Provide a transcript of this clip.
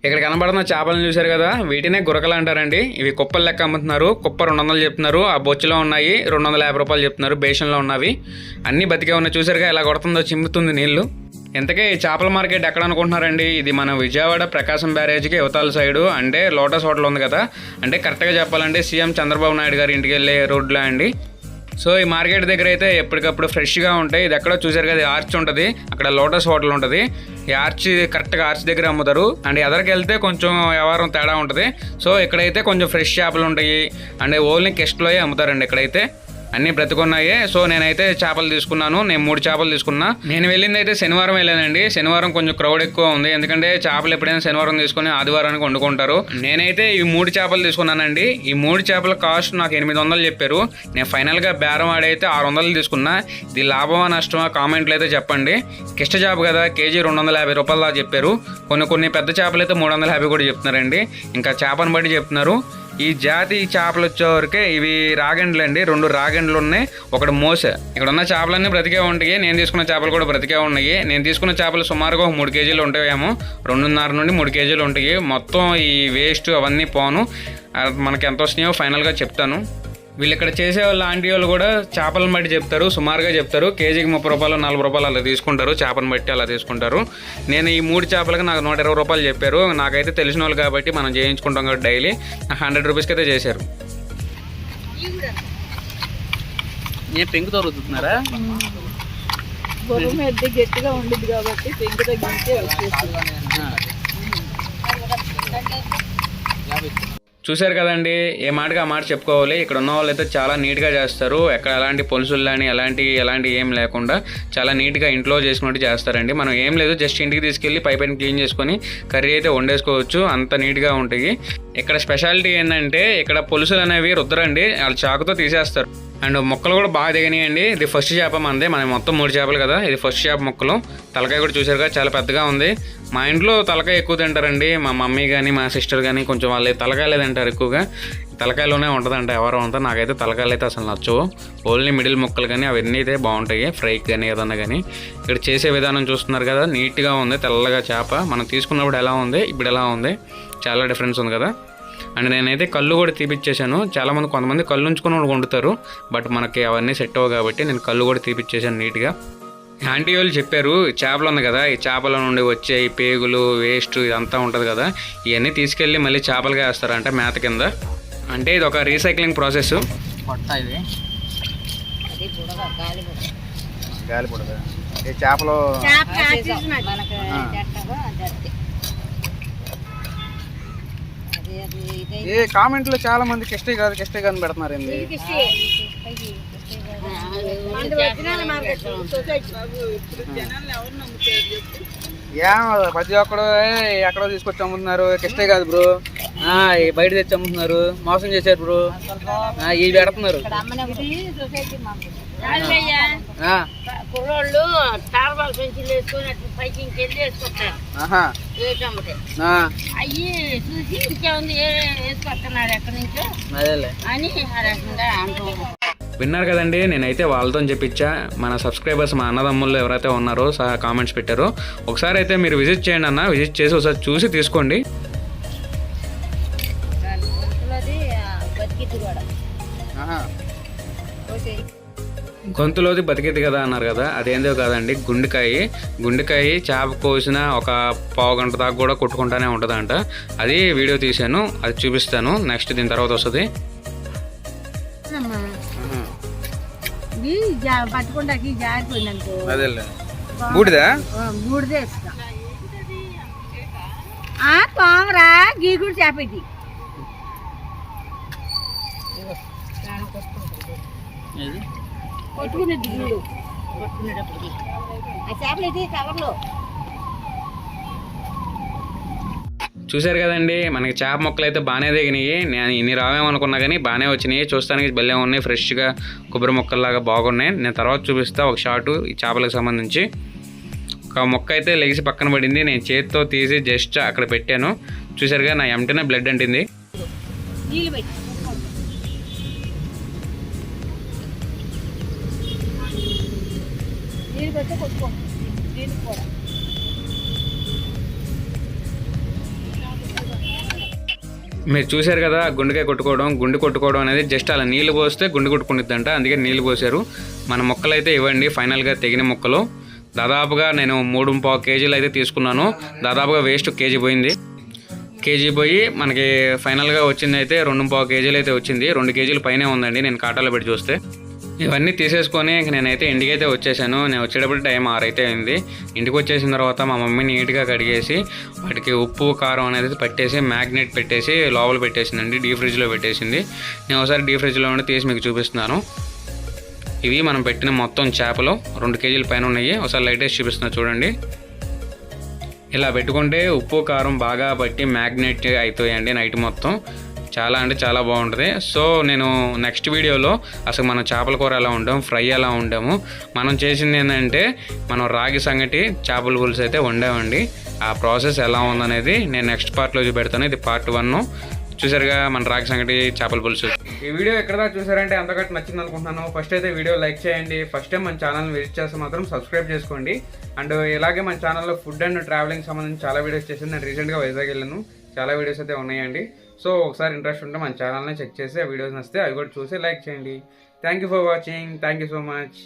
ఇక్కడ కనబడుతున్న చేపలను చూశారు కదా, వీటినే గురకలు అంటారండి. ఇవి కుప్పలు లెక్క అమ్ముతున్నారు. కుప్ప 200 చెప్తున్నారు. ఆ బొచ్చులో ఉన్నాయి 250 రూపాయలు చెప్తున్నారు. బేషన్లో ఉన్నవి అన్నీ బతికే ఉన్నాయి. చూసారుగా ఎలా కొడుతుందో, చిమ్ముతుంది నీళ్లు. ఇంతకే ఈ చేపల మార్కెట్ ఎక్కడ అనుకుంటున్నారండి? ఇది మన విజయవాడ ప్రకాశం బ్యారేజ్కి యువతల సైడు, అంటే లోటస్ హోటల్ ఉంది కదా, అంటే కరెక్ట్గా చెప్పాలంటే సీఎం చంద్రబాబు నాయుడు గారి ఇంటికి వెళ్ళే రోడ్లో అండి. సో ఈ మార్కెట్ దగ్గర అయితే ఎప్పటికప్పుడు ఫ్రెష్గా ఉంటాయి. ఇది ఎక్కడో చూసారు కదా, ఆర్చ్ ఉంటుంది, అక్కడ లోటస్ హోటల్ ఉంటుంది. ఈ ఆర్చ్ కరెక్ట్గా ఆర్చ్ దగ్గర అమ్ముతారు. అండ్ ఎదరికి వెళ్తే కొంచెం వ్యవహారం తేడా ఉంటుంది. సో ఇక్కడైతే కొంచెం ఫ్రెష్ చేపలు ఉంటాయి. అండ్ ఓన్లీ కెస్ట్లో అమ్ముతారండి ఇక్కడైతే. అన్నీ బ్రతుకున్నాయి. సో నేనైతే చేపలు తీసుకున్నాను. నేను 3 చేపలు తీసుకున్నా. నేను వెళ్ళింది అయితే శనివారం వెళ్ళానండి. శనివారం కొంచెం క్రౌడ్ ఎక్కువ ఉంది, ఎందుకంటే చేపలు ఎప్పుడైనా శనివారం తీసుకుని ఆదివారానికి వండుకుంటారు. నేనైతే ఈ 3 చేపలు తీసుకున్నానండి. ఈ 3 చేపల కాస్ట్ నాకు 800 చెప్పారు. నేను ఫైనల్గా బేరం ఆడైతే 600 తీసుకున్నా. ఇది లాభమా నష్టమా కామెంట్లు అయితే చెప్పండి. కిష్ట చేప కదా, కేజీ 250 రూపాయలు దాకా చెప్పారు. కొన్ని పెద్ద చేపలు అయితే 350 కూడా చెప్తున్నారండి. ఇంకా చేపను బట్టి చెప్తున్నారు. ఈ జాతి చేపలు వచ్చేవరకే ఇవి రాగండ్లు అండి. 2 రాగండ్లు ఉన్నాయి, ఒకటి మోస. ఇక్కడ ఉన్న చేపలన్నీ బ్రతికే ఉంటాయి. నేను తీసుకున్న చేపలు కూడా బ్రతికే ఉన్నాయి. నేను తీసుకున్న చేపలు సుమారుగా 3 కేజీలు ఉంటాయేమో, 2.5 నుండి 3 కేజీలు ఉంటాయి. మొత్తం ఈ వేస్ట్ అవన్నీ పోను మనకి ఎంత వస్తున్నాయో ఫైనల్గా చెప్తాను. వీళ్ళు ఇక్కడ చేసే వాళ్ళు ఆంటీ వాళ్ళు కూడా చేపలను బట్టి చెప్తారు, సుమారుగా చెప్తారు. కేజీకి 30 రూపాయలు 40 రూపాయలు అలా తీసుకుంటారు. చేపను బట్టి అలా తీసుకుంటారు. నేను ఈ 3 చేపలకి నాకు 120 రూపాయలు చెప్పారు. నాకైతే తెలిసిన వాళ్ళు కాబట్టి మనం చేయించుకుంటాం కాబట్టి డైలీ 100 రూపీస్కి అయితే చేశారు. పెంకుతో రుద్దుతున్నారా? గట్టిగా ఉండదు కాబట్టి పెంకు తగ్గించే చూశారు కదండి, ఏ మాటగా ఆ మాట చెప్పుకోవాలి. ఇక్కడ ఉన్న వాళ్ళు అయితే చాలా నీట్గా చేస్తారు. ఎక్కడ ఎలాంటి పొలుసులు కానీ ఎలాంటి ఏం లేకుండా చాలా నీట్గా ఇంట్లో చేసుకున్నట్టు చేస్తారండి. మనం ఏం లేదు, జస్ట్ ఇంటికి తీసుకెళ్ళి పైపైన క్లీన్ చేసుకొని కర్రీ అయితే వండేసుకోవచ్చు. అంత నీట్గా ఉంటాయి. ఇక్కడ స్పెషాలిటీ ఏంటంటే ఇక్కడ పొలుసులు అనేవి రుద్దరండి, వాళ్ళు చాకుతో తీసేస్తారు. అండ్ మొక్కలు కూడా బాగా దిగనియండి. ఇది ఫస్ట్ చేప మనదే. మనం మొత్తం 3 చేపలు కదా, ఇది ఫస్ట్ చేప మొక్కలు. తలకాయ కూడా చూసారు కదా, చాలా పెద్దగా ఉంది. మా ఇంట్లో తలకాయ ఎక్కువ తింటారండి. మా మమ్మీ కానీ మా సిస్టర్ కానీ కొంచెం వాళ్ళు తలకాయలే తింటారు ఎక్కువగా. తలకాయలోనే ఉంటుందంట ఎవరో అంతా. నాకైతే తలకాయలు అయితే అసలు నచ్చవు. ఓన్లీ మిడిల్ ముక్కలు కానీ అవన్నీ అయితే బాగుంటాయి, ఫ్రైకి కానీ ఏదన్నా కానీ. ఇక్కడ చేసే విధానం చూస్తున్నారు కదా, నీట్గా ఉంది. తెల్లగా చేప మనం తీసుకున్నప్పుడు ఎలా ఉంది, ఇప్పుడు ఎలా ఉంది, చాలా డిఫరెన్స్ ఉంది కదా. అండ్ నేనైతే కళ్ళు కూడా తీపిచ్చేసాను. కొంతమంది కళ్ళు ఉంచుకొని వండుతారు, బట్ మనకి అవన్నీ సెట్ అవ్వవు కాబట్టి నేను కళ్ళు కూడా తీపిచ్చేసాను నీట్గా. ఆంటీ వాళ్ళు చెప్పారు, చేపలు ఉన్నాయి కదా, ఈ చేపల నుండి వచ్చే ఈ పేగులు వేస్ట్ ఇదంతా ఉంటుంది కదా, ఇవన్నీ తీసుకెళ్ళి మళ్ళీ చేపలుగా వేస్తారంట మేత కింద. అంటే ఇది ఒక రీసైక్లింగ్ ప్రాసెస్. చేపలు ఏ కామెంట్లో చాలా మంది కిష్టే కాదు పెడుతున్నారు. ప్రతి ఒక్కడు ఎక్కడో తీసుకొచ్చి అమ్ముతున్నారు. కిష్టే కాదు బ్రో, బయట తెచ్చి అమ్ముతున్నారు. మోసం చేశారు బ్రో, ఇవి పెడుతున్నారు. కుర్రోళ్ళు టార్బాల్ పెంచులు వేసుకొని పైకి ఇంకెళ్ళి వేసుకొస్తారు. అయ్యి చూసి ఇంకేముంది వేసుకొస్తున్నారు ఎక్కడి నుంచో అని అంటున్నారు. విన్నారు కదండి, నేనైతే వాళ్ళతో చెప్పించా. మన సబ్స్క్రైబర్స్, మా అన్నదమ్ముళ్ళు ఎవరైతే ఉన్నారో కామెంట్స్ పెట్టారో, ఒకసారి అయితే మీరు విజిట్ చేయండి అన్న. విజిట్ చేసి ఒకసారి చూసి తీసుకోండి. గొంతులోది బతికేది కదా అన్నారు కదా, అదేందో కాదండి, గుండెకాయ చేప కోసిన ఒక పావు గంట దాకా కూడా కొట్టుకుంటానే ఉంటుందంట. అది వీడియో తీసాను, అది చూపిస్తాను నెక్స్ట్, దీని తర్వాత వస్తుంది. పట్టుకుంటాకి జారిపోయింది అనుకో, బూడిదే పామరా గీగుడు చేపట్టి కొట్టుకునేది గీడు కొట్టుకునేటప్పటికి ఆ చేపలు అయితే కవర్లో. చూశారు కదండి, మనకి చేప మొక్కలు అయితే బాగానే దిగినాయి. నేను ఇన్ని రావేమనుకున్నా కానీ బాగానే వచ్చినాయి. చూస్తానికి భలే ఉన్నాయి, ఫ్రెష్గా కొబ్బరి మొక్కల్లాగా బాగున్నాయి. నేను తర్వాత చూపిస్తా ఒక షాటు ఈ చేపలకు సంబంధించి. ఒక మొక్క అయితే లెగిసి పక్కన పడింది, నేను చేతితో తీసి జస్ట్ అక్కడ పెట్టాను. చూసారుగా నా ఎంటనే బ్లడ్ అంటింది. మీరు చూశారు కదా గుండెకాయ కొట్టుకోవడం, గుండె కొట్టుకోవడం అనేది జస్ట్ అలా నీళ్ళు పోస్తే గుండె కొట్టుకునిద్దంట, అందుకే నీళ్ళు పోసారు. మన మొక్కలు అయితే ఇవ్వండి ఫైనల్గా తెగిన మొక్కలు. దాదాపుగా నేను 3.5 కేజీలు అయితే తీసుకున్నాను. దాదాపుగా వేస్ట్ కేజీ పోయింది. కేజీ పోయి మనకి ఫైనల్గా వచ్చింది అయితే 2.5 కేజీలు అయితే వచ్చింది. 2 కేజీలు పైనే ఉందండి నేను కాటాలో పెట్టి చూస్తే. ఇవన్నీ తీసేసుకొని ఇంక నేనైతే ఇంటికి అయితే వచ్చేసాను. నేను వచ్చేటప్పుడు టైం 6 అయితే అయింది. ఇంటికి వచ్చేసిన తర్వాత మా మమ్మీ నీట్గా కడిగేసి వాటికి ఉప్పు కారం అనేది పట్టేసి మ్యాగ్నెట్ పెట్టేసి లోపల పెట్టేసిందండి, డీ ఫ్రిడ్జ్లో పెట్టేసింది. నేను ఒకసారి డీ ఫ్రిడ్జ్లో ఉండి తీసి మీకు చూపిస్తున్నాను. ఇవి మనం పెట్టిన మొత్తం చేపలు 2 కేజీల పైన ఉన్నాయి. ఒకసారి లైట్ వేసి చూపిస్తున్నా చూడండి. ఇలా పెట్టుకుంటే ఉప్పు కారం బాగా పట్టి మ్యాగ్నెట్ అవుతాయండి నైట్ మొత్తం. చాలా అంటే చాలా బాగుంటుంది. సో నేను నెక్స్ట్ వీడియోలో అసలు మనం చేపల కూర ఎలా వండాము, ఫ్రై ఎలా వండాము, మనం చేసింది ఏంటంటే మనం రాగి సంగటి చేపల పులుసు అయితే వండామండి. ఆ ప్రాసెస్ ఎలా ఉందనేది నేను నెక్స్ట్ పార్ట్లో చూపెడతాను. ఇది పార్ట్ 1. చూసారుగా మన రాగి సంగటి చేపల పులుసు. ఈ వీడియో ఎక్కడ దాకా చూసారంటే అంతకంటే నచ్చింది అనుకుంటున్నాను. ఫస్ట్ అయితే వీడియో లైక్ చేయండి. ఫస్ట్ టైం మన ఛానల్ని విజిట్ చేస్తే మాత్రం సబ్స్క్రైబ్ చేసుకోండి. అండ్ ఇలాగే మన ఛానల్లో ఫుడ్ అండ్ ట్రావెలింగ్ సంబంధించి చాలా వీడియోస్ చేశాను. నేను రీసెంట్గా వైజాగ్ వెళ్ళాను, చాలా వీడియోస్ అయితే ఉన్నాయండి. సో ఒకసారి ఇంట్రెస్ట్ ఉంటే మన ఛానల్ని చెక్ చేసి ఆ వీడియోస్ నచ్చితే అవి కూడా చూసి లైక్ చేయండి. Thank you for watching. Thank you so much.